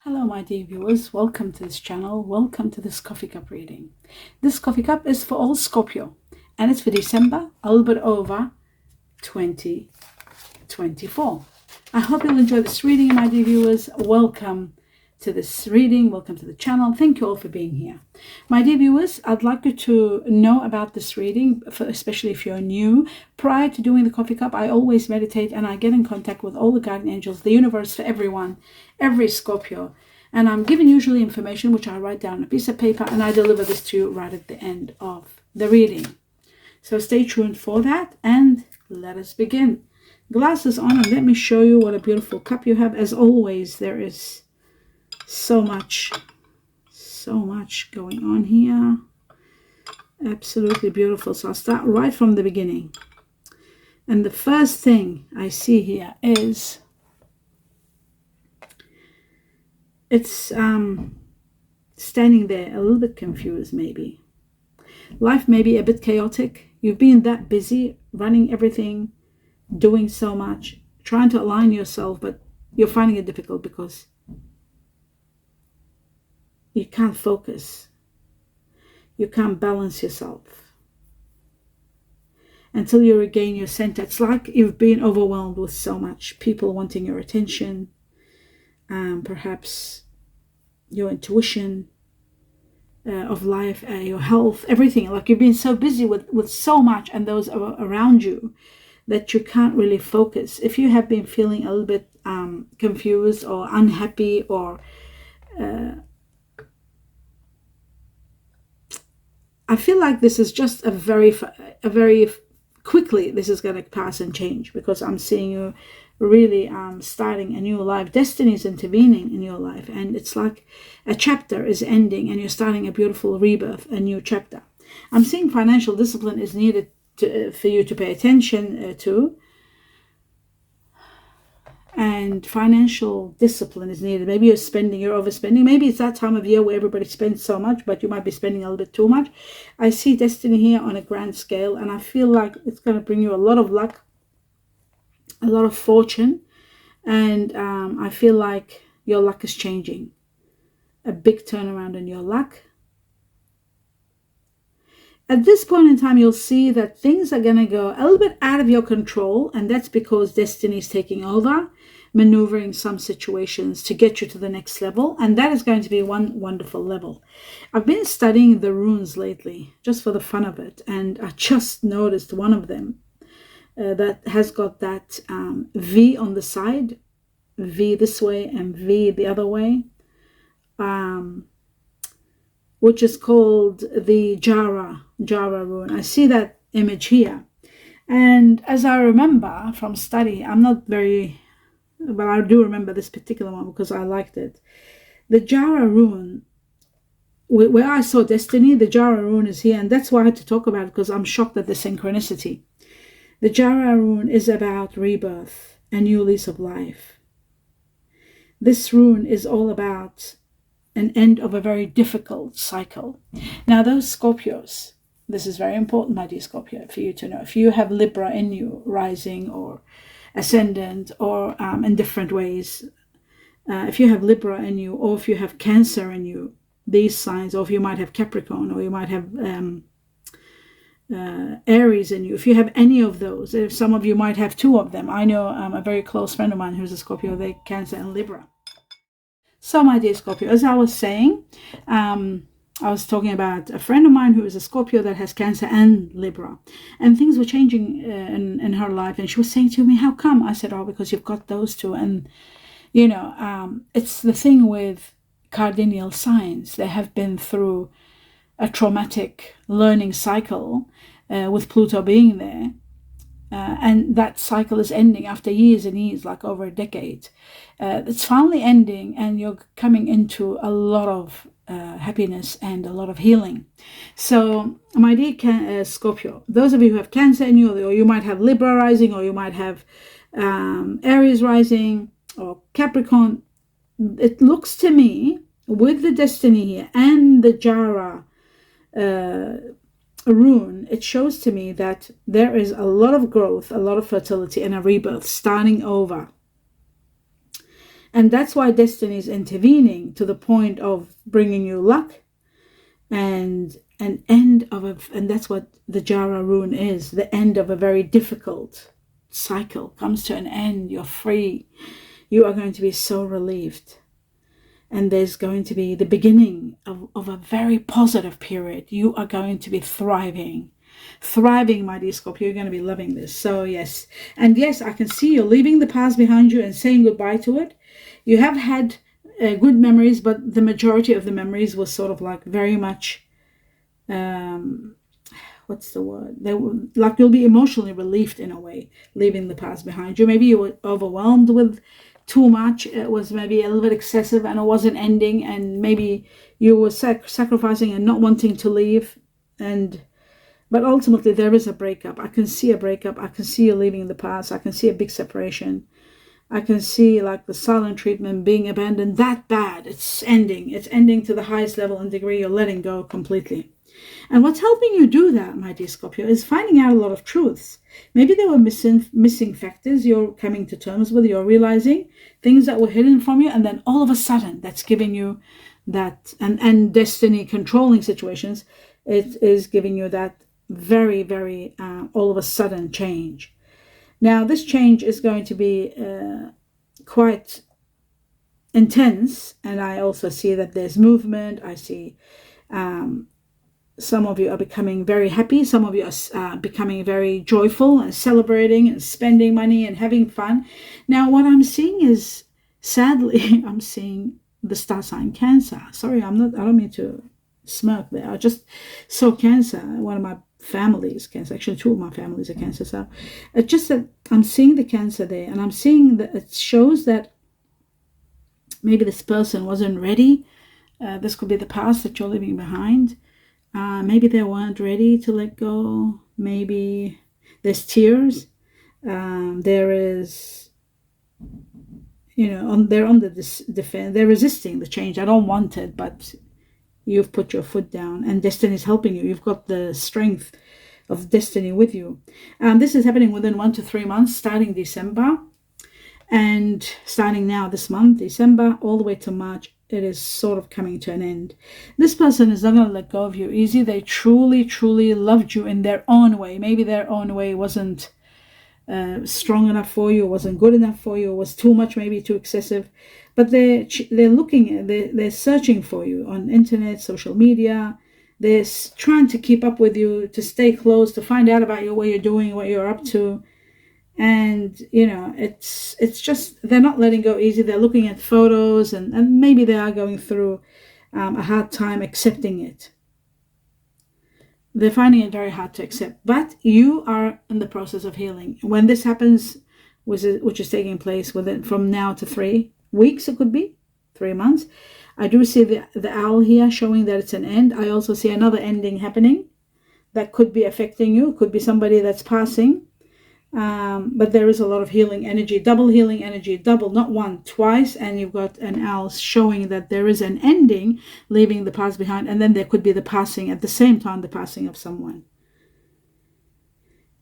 Hello my dear viewers, welcome to this channel, welcome to this coffee cup reading. This coffee cup is for all Scorpio and it's for December, a little bit over 2024. I hope you'll enjoy this reading my dear viewers. Welcome to this reading, welcome to the channel. Thank you all for being here. My dear viewers, I'd like you to know about this reading, especially if you're new. Prior to doing the coffee cup, I always meditate and I get in contact with all the guardian angels, the universe for everyone, every Scorpio. And I'm given usually information which I write down on a piece of paper and I deliver this to you right at the end of the reading. So stay tuned for that and let us begin. Glasses on and let me show you what a beautiful cup you have. As always, there is so much going on here. Absolutely beautiful. So I'll start right from the beginning. And the first thing I see here is it's standing there a little bit confused maybe. Life may be a bit chaotic. You've been that busy running everything, doing so much, trying to align yourself, but you're finding it difficult because you can't focus. You can't balance yourself until you regain your center. It's like you've been overwhelmed with so much, people wanting your attention, perhaps your intuition of life, your health, everything. Like you've been so busy with so much and those around you that you can't really focus. If you have been feeling a little bit confused or unhappy or I feel like this is just a very quickly this is going to pass and change, because I'm seeing you really starting a new life. Destiny is intervening in your life and it's like a chapter is ending and you're starting a beautiful rebirth, a new chapter. I'm seeing financial discipline is needed for you to pay attention to. And financial discipline is needed. Maybe you're overspending. Maybe it's that time of year where everybody spends so much, but you might be spending a little bit too much. I see destiny here on a grand scale, and I feel like it's going to bring you a lot of luck, a lot of fortune, and I feel like your luck is changing. A big turnaround in your luck. At this point in time, you'll see that things are going to go a little bit out of your control, and that's because destiny is taking over, maneuvering some situations to get you to the next level, and that is going to be one wonderful level. I've been studying the runes lately, just for the fun of it, and I just noticed one of them that has got that V on the side, V this way and V the other way, which is called the Jara rune. I see that image here. And as I remember from study, but I do remember this particular one because I liked it. The Jara rune, where I saw destiny, the Jara rune is here. And that's why I had to talk about it, because I'm shocked at the synchronicity. The Jara rune is about rebirth, a new lease of life. This rune is all about an end of a very difficult cycle. Now those Scorpios, this is very important, my dear Scorpio, for you to know. If you have Libra in you, rising or ascendant, or in different ways, if you have Libra in you, or if you have Cancer in you, these signs, or if you might have Capricorn, or you might have Aries in you, if you have any of those, if some of you might have two of them. I know a very close friend of mine who's a Scorpio, they Cancer and Libra. So my dear Scorpio, as I was saying, I was talking about a friend of mine who is a Scorpio that has Cancer and Libra, and things were changing in her life, and she was saying to me, how come? I said, oh, because you've got those two. And you know, it's the thing with cardinal signs. They have been through a traumatic learning cycle with Pluto being there. And that cycle is ending after years and years, like over a decade. It's finally ending, and you're coming into a lot of happiness and a lot of healing. So, my dear Scorpio, those of you who have Cancer in you, or you might have Libra rising, or you might have Aries rising, or Capricorn, it looks to me, with the destiny here and the Jara rune, it shows to me that there is a lot of growth, a lot of fertility, and a rebirth starting over. And that's why destiny is intervening to the point of bringing you luck and an end of a, and that's what the Jara rune is, the end of a very difficult cycle comes to an end. You're free. You are going to be so relieved. And there's going to be the beginning of a very positive period. You are going to be thriving. Thriving, my dear Scorpio. You're going to be loving this. So yes. And yes, I can see you're leaving the past behind you and saying goodbye to it. You have had good memories, but the majority of the memories was sort of like very much, what's the word? They were, like, you'll be emotionally relieved in a way, leaving the past behind you. Maybe you were overwhelmed with too much. It was maybe a little bit excessive and it wasn't ending, and maybe you were sacrificing and not wanting to leave. But ultimately there is a breakup. I can see a breakup. I can see you leaving the past. I can see a big separation. I can see like the silent treatment, being abandoned that bad. It's ending. It's ending to the highest level and degree. You're letting go completely. And what's helping you do that, my dear Scorpio, is finding out a lot of truths. Maybe there were missing factors you're coming to terms with. You're realizing things that were hidden from you, and then all of a sudden that's giving you that, and destiny controlling situations, it is giving you that very, very all of a sudden change. Now this change is going to be quite intense, and I also see that there's movement. I see some of you are becoming very happy. Some of you are becoming very joyful and celebrating and spending money and having fun. Now, what I'm seeing is, sadly, I'm seeing the star sign Cancer. Sorry, I don't mean to smirk there. I just saw Cancer. One of my families, Cancer. Actually, two of my families are Cancer. So it's just that I'm seeing the Cancer there, and I'm seeing that it shows that maybe this person wasn't ready. This could be the past that you're leaving behind. Maybe they weren't ready to let go. Maybe there's tears. There is, they're on the defense. They're resisting the change. I don't want it, but you've put your foot down, and destiny is helping you. You've got the strength of destiny with you. This is happening within 1 to 3 months, starting December, and starting now this month, December, all the way to March. It is sort of coming to an end. This person is not going to let go of you easy. They truly, truly loved you in their own way. Maybe their own way wasn't strong enough for you, wasn't good enough for you, was too much, maybe too excessive. But they're looking, they're searching for you on internet, social media. They're trying to keep up with you, to stay close, to find out about you, what you're doing, what you're up to. And it's just, they're not letting go easy. They're looking at photos, and maybe they are going through a hard time accepting it. They're finding it very hard to accept, but you are in the process of healing. When this happens, which is taking place from now to 3 weeks, it could be 3 months. I do see the owl here showing that it's an end. I also see another ending happening that could be affecting you. It could be somebody that's passing. But there is a lot of healing energy, double healing energy, double, not one, twice. And you've got an owl showing that there is an ending, leaving the past behind. And then there could be the passing at the same time, the passing of someone.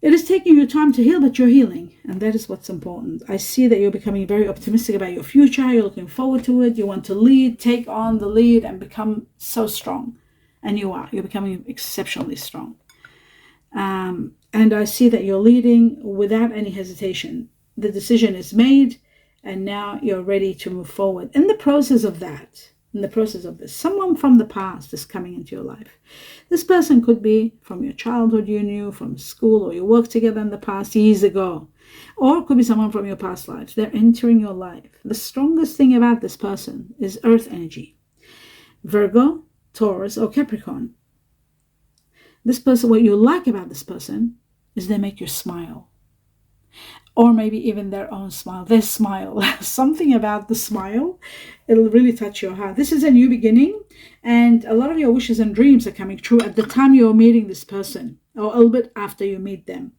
It is taking you time to heal, but you're healing. And that is what's important. I see that you're becoming very optimistic about your future. You're looking forward to it. You want to lead, take on the lead, and become so strong. And you are. You're becoming exceptionally strong. And I see that you're leading without any hesitation. The decision is made, and now you're ready to move forward. In the process of that, in the process of this, someone from the past is coming into your life. This person could be from your childhood, you knew, from school, or you worked together in the past years ago. Or it could be someone from your past lives. They're entering your life. The strongest thing about this person is earth energy. Virgo, Taurus, or Capricorn. This person, what you like about this person is they make you smile. Or maybe even their own smile. Their smile. Something about the smile, it'll really touch your heart. This is a new beginning, and a lot of your wishes and dreams are coming true at the time you're meeting this person, or a little bit after you meet them.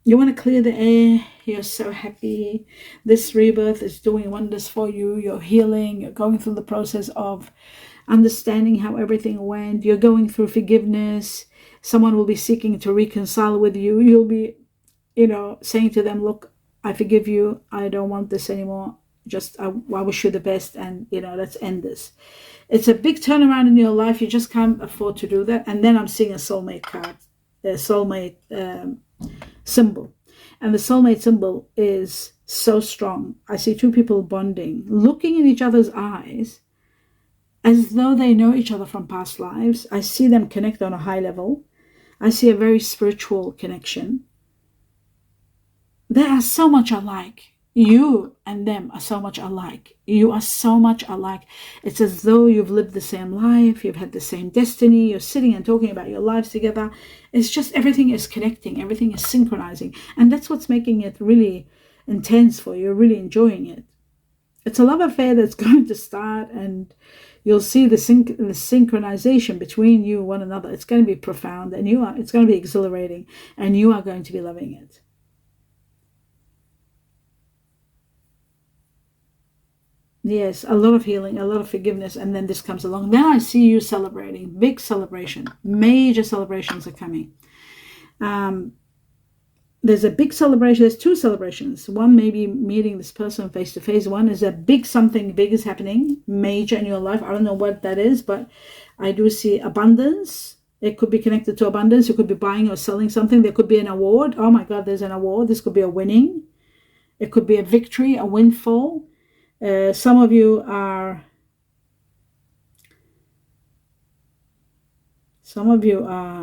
You want to clear the air. You're so happy. This rebirth is doing wonders for you. You're healing. You're going through the process of understanding how everything went. You're going through forgiveness. Someone will be seeking to reconcile with you. You'll be, saying to them, look, I forgive you. I don't want this anymore. just I wish you the best, and let's end this. It's a big turnaround in your life. You just can't afford to do that. And then I'm seeing a soulmate card, a soulmate symbol. And the soulmate symbol is so strong. I see two people bonding, looking in each other's eyes as though they know each other from past lives. I see them connect on a high level. I see a very spiritual connection. They are so much alike. You and them are so much alike. You are so much alike. It's as though you've lived the same life. You've had the same destiny. You're sitting and talking about your lives together. It's just everything is connecting. Everything is synchronizing. And that's what's making it really intense for you. You're really enjoying it. It's a love affair that's going to start, and you'll see the synchronization between you and one another. It's going to be profound, and it's going to be exhilarating, and you are going to be loving it. Yes, a lot of healing, a lot of forgiveness, and then this comes along. Then I see you celebrating, big celebration, major celebrations are coming. There's a big celebration, there's two celebrations. One may be meeting this person face to face. One is a big, something big is happening, major in your life. I don't know what that is, but I do see abundance. It could be connected to abundance. You could be buying or selling something. There could be an award. Oh my God, there's an award. This could be a winning. It could be a victory, a windfall. Some of you are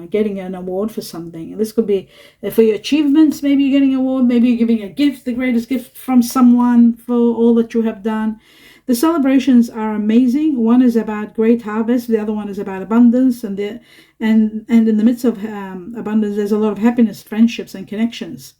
getting an award for something. And this could be for your achievements. Maybe you're getting an award. Maybe you're giving a gift, the greatest gift from someone for all that you have done. The celebrations are amazing. One is about great harvest. The other one is about abundance. And in the midst of abundance, there's a lot of happiness, friendships, and connections.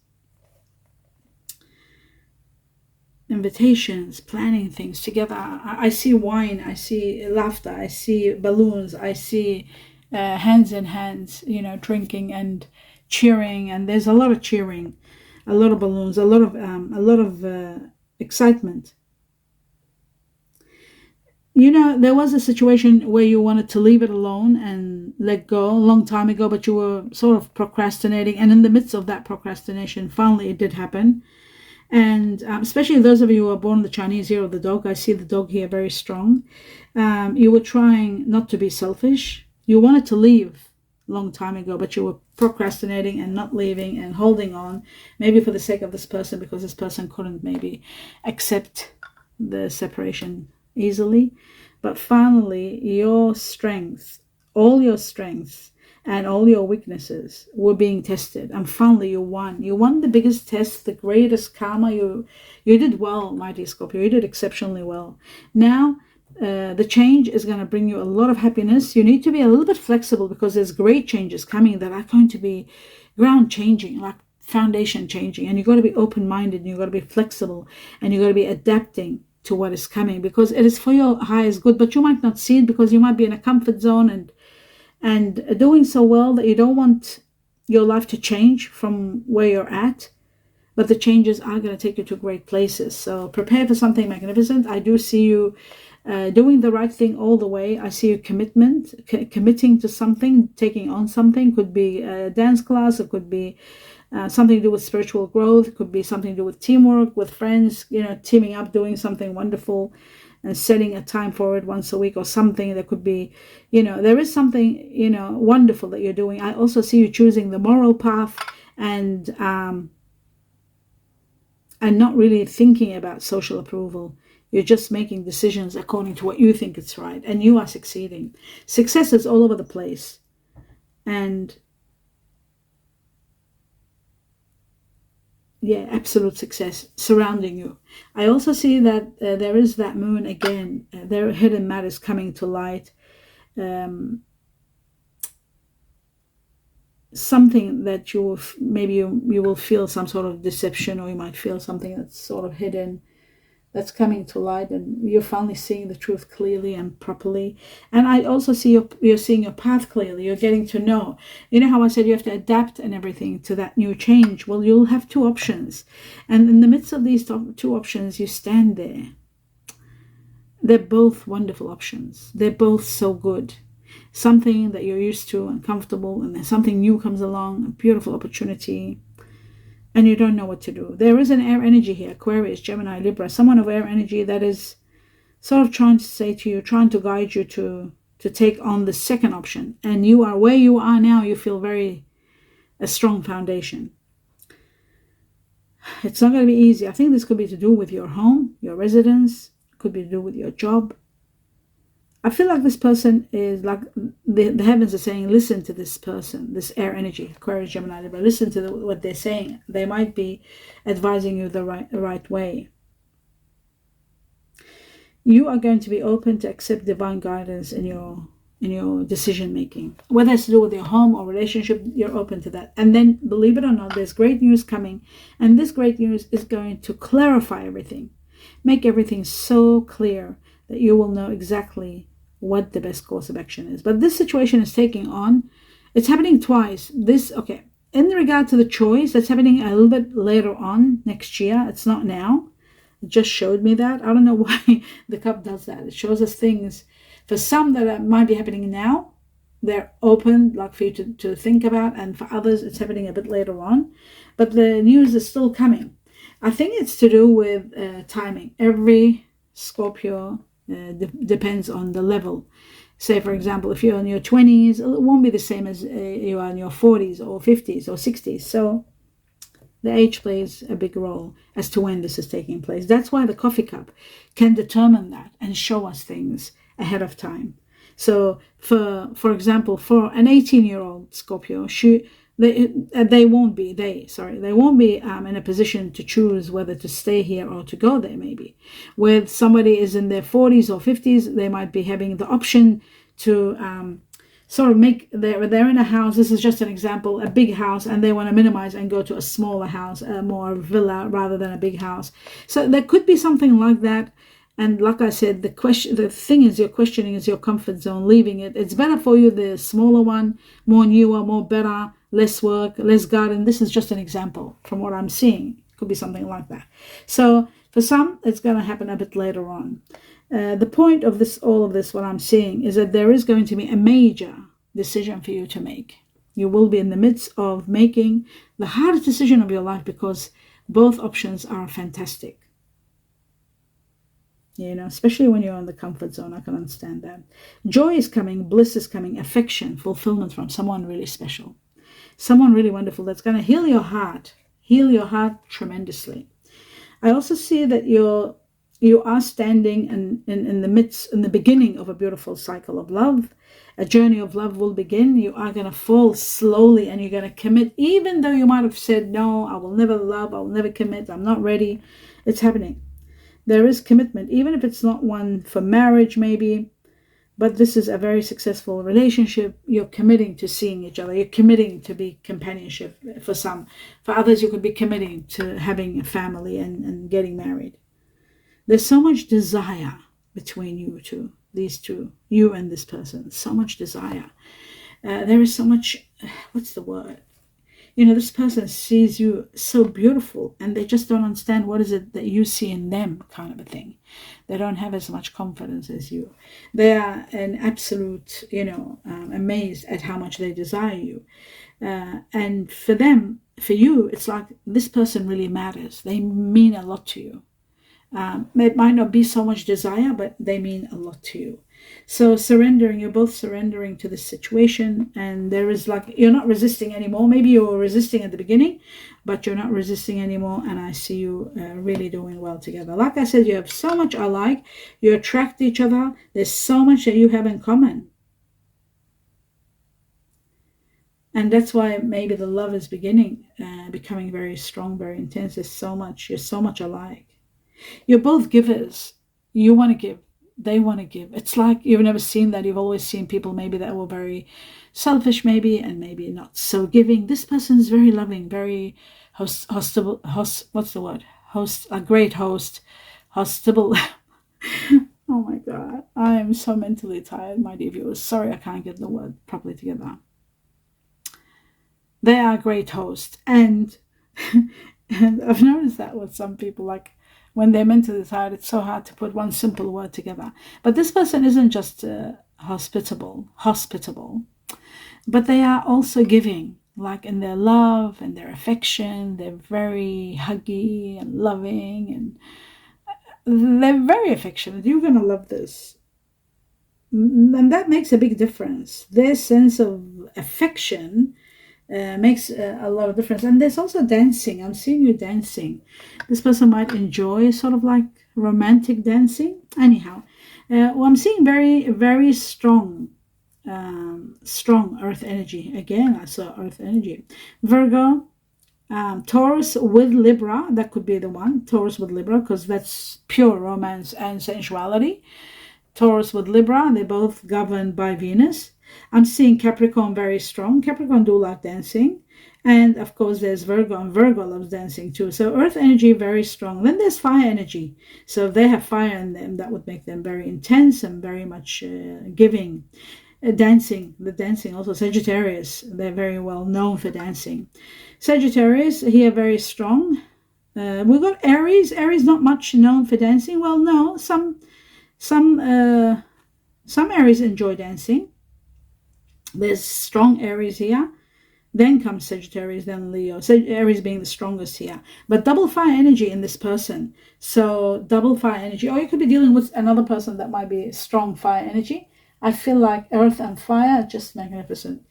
Invitations, planning things together. I see wine, I see laughter, I see balloons, I see hands in hands, drinking and cheering. And there's a lot of cheering, a lot of balloons, a lot of excitement. There was a situation where you wanted to leave it alone and let go a long time ago, but you were sort of procrastinating. And in the midst of that procrastination, finally it did happen. And especially those of you who are born in the Chinese year of the dog, I see the dog here very strong. You were trying not to be selfish. You wanted to leave a long time ago, but you were procrastinating and not leaving and holding on, maybe for the sake of this person, because this person couldn't maybe accept the separation easily. But finally, your strength, all your strengths, and all your weaknesses were being tested, and finally you won. You won the biggest test, the greatest karma. You did well, my dear Scorpio. You did exceptionally well. Now the change is going to bring you a lot of happiness. You need to be a little bit flexible, because there's great changes coming that are going to be ground changing, like foundation changing. And you've got to be open-minded, and you've got to be flexible, and you've got to be adapting to what is coming, because it is for your highest good. But you might not see it, because you might be in a comfort zone and doing so well that you don't want your life to change from where you're at. But the changes are going to take you to great places. So prepare for something magnificent. I do see you doing the right thing all the way. I see you committing to something, taking on something. Could be a dance class. It could be something to do with spiritual growth. It could be something to do with teamwork, with friends, teaming up, doing something wonderful, and setting a time for it once a week or something. That could be, there is something, wonderful that you're doing. I also see you choosing the moral path and not really thinking about social approval. You're just making decisions according to what you think is right, and you are succeeding. Success is all over the place. And yeah, absolute success surrounding you. I also see that there is that moon again. There are hidden matters coming to light. Something that you will feel some sort of deception, or you might feel something that's sort of hidden, that's coming to light, and you're finally seeing the truth clearly and properly. And I also see you're seeing your path clearly. You're getting to know. You know how I said you have to adapt and everything to that new change? Well, you'll have two options. And in the midst of these two options, you stand there. They're both wonderful options. They're both so good. Something that you're used to and comfortable, and then something new comes along, a beautiful opportunity. and you don't know what to do. There is an air energy here, Aquarius, Gemini, Libra, someone of air energy that is sort of trying to say to you, trying to guide you to take on the second option. And you are where you are now, you feel a strong foundation. It's not going to be easy. I think this could be to do with your home, your residence, could be to do with your job. I feel like this person is like the heavens are saying, listen to this person, this air energy, Aquarius, Gemini, Libra. Listen to what they're saying. They might be advising you the right way. You are going to be open to accept divine guidance in your decision making. Whether it's to do with your home or relationship, you're open to that. And then, believe it or not, there's great news coming. And this great news is going to clarify everything. Make everything so clear that you will know exactly what the best course of action is. But this situation is taking on, it's happening twice. In regard to the choice, that's happening a little bit later on next year. It's not now. It just showed me that. I don't know why the cup does that. It shows us things, for some that might be happening now, they're open, like for you to think about, and for others, it's happening a bit later on. But the news is still coming. I think it's to do with timing. Every Scorpio depends on the level. Say, for example, if you're in your 20s, it won't be the same as you are in your 40s or 50s or 60s. So the age plays a big role as to when this is taking place. That's why the coffee cup can determine that and show us things ahead of time. So, for example, for an 18-year-old Scorpio, they won't be in a position to choose whether to stay here or to go there. Maybe with somebody is in their 40s or 50s, they might be having the option to sort of make they're in a house. This is just an example, a big house, and they want to minimize and go to a smaller house, a more villa rather than a big house. So there could be something like that. And like I said, the thing is, you're questioning is your comfort zone, leaving it. It's better for you, the smaller one, more newer, more better, less work, less garden. This is just an example from what I'm seeing. It could be something like that. So for some, it's going to happen a bit later on. The point of all of this, what I'm seeing, is that there is going to be a major decision for you to make. You will be in the midst of making the hardest decision of your life, because both options are fantastic. Especially when you're in the comfort zone, I can understand that. Joy is coming, bliss is coming, affection, fulfillment from someone really special, someone really wonderful that's going to heal your heart tremendously. I also see that you are standing in the beginning of a beautiful cycle of love. A journey of love will begin. You are going to fall slowly, and you're going to commit, even though you might have said, no, I will never love, I will never commit, I'm not ready. It's happening. There is commitment, even if it's not one for marriage maybe, but this is a very successful relationship. You're committing to seeing each other. You're committing to be companionship for some. For others, you could be committing to having a family and getting married. There's so much desire between these two, you and this person, so much desire. There is so much, what's the word? This person sees you so beautiful, and they just don't understand what is it that you see in them, kind of a thing. They don't have as much confidence as you. They are an absolute, amazed at how much they desire you. And for you, it's like this person really matters. They mean a lot to you. It might not be so much desire, but they mean a lot to you. So you're both surrendering to this situation, and there is you're not resisting anymore. Maybe you were resisting at the beginning, but you're not resisting anymore, and I see you really doing well together. Like I said, you have so much alike. You attract each other. There's so much that you have in common. And that's why maybe the love is becoming very strong, very intense. You're so much alike. You're both givers. You want to give. They want to give. It's like you've never seen that. You've always seen people maybe that were very selfish maybe, and maybe not so giving. This person is very loving, very hospitable. What's the word? A great host. Hospitable. Oh my God. I am so mentally tired, my dear viewers. Sorry, I can't get the word properly together. They are a great host. And I've noticed that with some people, when they're mentally tired, it's so hard to put one simple word together. But this person isn't just hospitable, but they are also giving. like in their love and their affection. They're very huggy and loving, and they're very affectionate. You're going to love this. And that makes a big difference. Their sense of affection makes a lot of difference. And there's also dancing. I'm seeing you dancing. This person might enjoy sort of like romantic dancing. Anyhow, well, I'm seeing very, very strong earth energy. Again, I saw earth energy. Virgo, Taurus with Libra, that could be the one. Taurus with Libra, because that's pure romance and sensuality. Taurus with Libra, they're both governed by Venus. I'm seeing Capricorn very strong. Capricorn do like dancing. And of course, there's Virgo, and Virgo loves dancing too. So earth energy, very strong. Then there's fire energy. So if they have fire in them, that would make them very intense and very much giving. Dancing, the dancing also. Sagittarius, they're very well known for dancing. Sagittarius, here very strong. We've got Aries. Aries not much known for dancing. Well, no, some Aries enjoy dancing. There's strong Aries here. Then comes Sagittarius, then Leo. Aries being the strongest here. But double fire energy in this person. So double fire energy. Or you could be dealing with another person that might be strong fire energy. I feel like earth and fire, just magnificent.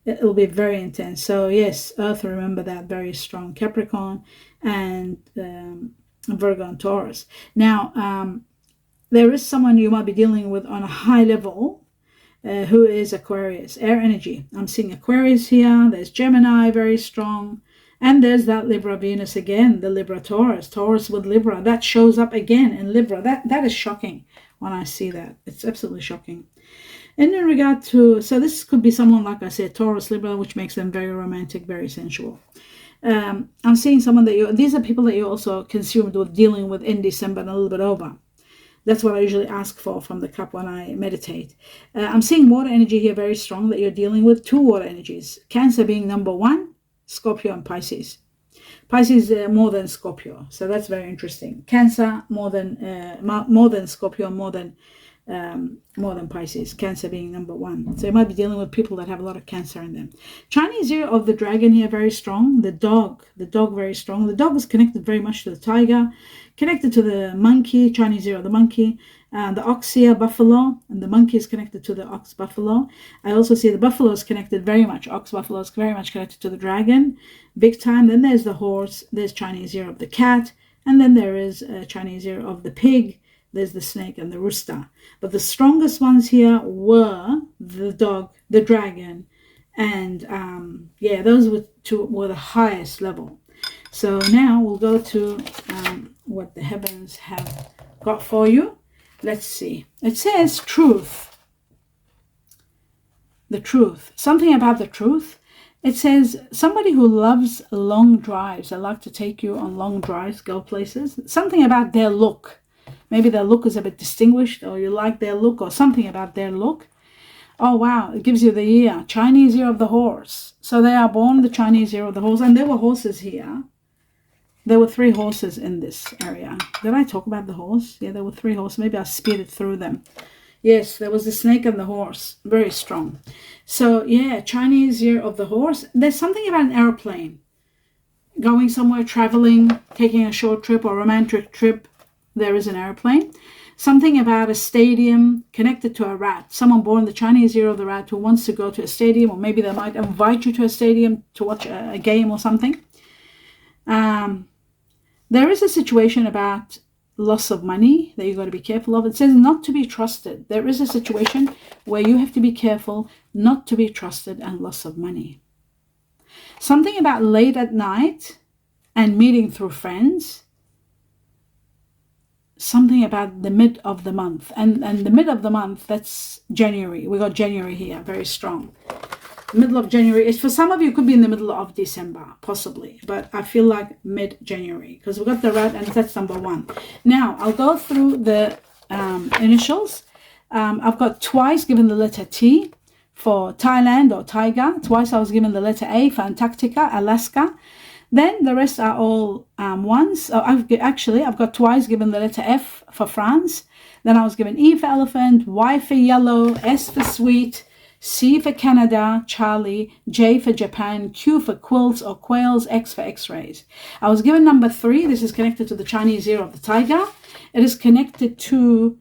It'll be very intense. So yes, earth, remember that, very strong. Capricorn and Virgo and Taurus. Now, there is someone you might be dealing with on a high level who is Aquarius, air energy. I'm seeing Aquarius here. There's Gemini, very strong. And there's that Libra Venus again, the Libra Taurus. Taurus with Libra. That shows up again in Libra. That is shocking when I see that. It's absolutely shocking. And in regard to, so this could be someone, like I said, Taurus, Libra, which makes them very romantic, very sensual. I'm seeing someone that these are people that you also consumed with, dealing with in December and a little bit over. That's what I usually ask for from the cup when I meditate. I'm seeing water energy here very strong that you're dealing with. Two water energies. Cancer being number one, Scorpio and Pisces. Pisces more than Scorpio, so that's very interesting. Cancer more than Scorpio, more than Pisces. Cancer being number one. So you might be dealing with people that have a lot of Cancer in them. Chinese year of the dragon here very strong. The dog very strong. The dog is connected very much to the tiger, connected to the monkey. Chinese year of the monkey. The ox here, buffalo, and the monkey is connected to the ox, buffalo. I also see the buffalo is connected very much. Ox, buffalo is very much connected to the dragon, big time. Then there's the horse. There's Chinese year of the cat, and then there is Chinese year of the pig. There's the snake and the rooster. But the strongest ones here were the dog, the dragon, and those were the highest level. So now we'll go to what the heavens have got for you. Let's see. It says truth. The truth. Something about the truth. It says somebody who loves long drives. They like to take you on long drives, go places. Something about their look. Maybe their look is a bit distinguished, or you like their look, or something about their look. Oh, wow. It gives you the year. Chinese year of the horse. So they are born the Chinese year of the horse. And there were horses here. There were 3 horses in this area. Did I talk about the horse? Yeah, there were 3 horses. Maybe I speeded through them. Yes, there was the snake and the horse. Very strong. So, yeah, Chinese year of the horse. There's something about an airplane. Going somewhere, traveling, taking a short trip or romantic trip. There is an airplane. Something about a stadium connected to a rat. Someone born the Chinese year of the rat who wants to go to a stadium, or maybe they might invite you to a stadium to watch a game or something. There is a situation about loss of money that you've got to be careful of. It says not to be trusted. There is a situation where you have to be careful not to be trusted and loss of money. Something about late at night and meeting through friends. Something about the mid of the month. And the mid of the month, that's January. We got January here, very strong. Middle of January is, for some of you, could be in the middle of December, possibly, but I feel like mid-January, because we've got the rat and that's number 1. Now I'll go through the initials. I've got twice given the letter T for Thailand or Tiger. Twice I was given the letter A for Antarctica, Alaska. Then the rest are all ones. I've got twice given the letter F for France. Then I was given E for elephant, Y for yellow, S for sweet, C for Canada, Charlie, J for Japan, Q for quilts or quails, X for X-rays. I was given number 3. This is connected to the Chinese year of the tiger. It is connected to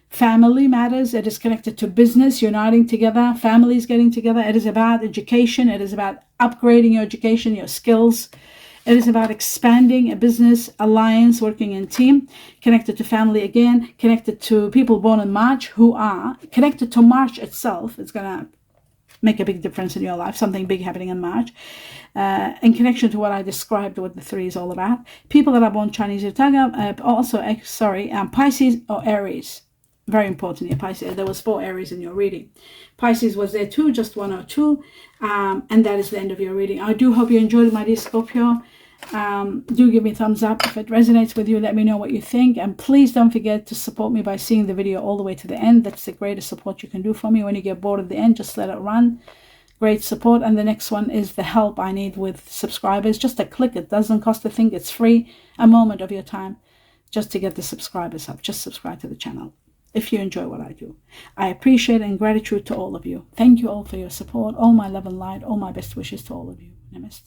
family matters. It is connected to business, uniting together, families getting together. It is about education. It is about upgrading your education, your skills. It is about expanding a business alliance, working in team, connected to family again, connected to people born in March who are connected to March itself. It's going to make a big difference in your life, something big happening in March. In connection to what I described, what the 3 is all about. People that are born Chinese or Tiger, Pisces or Aries. Very important here, Pisces. There was 4 Aries in your reading. Pisces was there too, just 1 or 2. And that is the end of your reading. I do hope you enjoyed it, my dear Scorpio. Do give me a thumbs up. If it resonates with you, let me know what you think. And please don't forget to support me by seeing the video all the way to the end. That's the greatest support you can do for me. When you get bored at the end, just let it run. Great support. And the next one is the help I need with subscribers. Just a click. It doesn't cost a thing. It's free. A moment of your time just to get the subscribers up. Just subscribe to the channel if you enjoy what I do. I appreciate and gratitude to all of you. Thank you all for your support. All my love and light. All my best wishes to all of you. Namaste.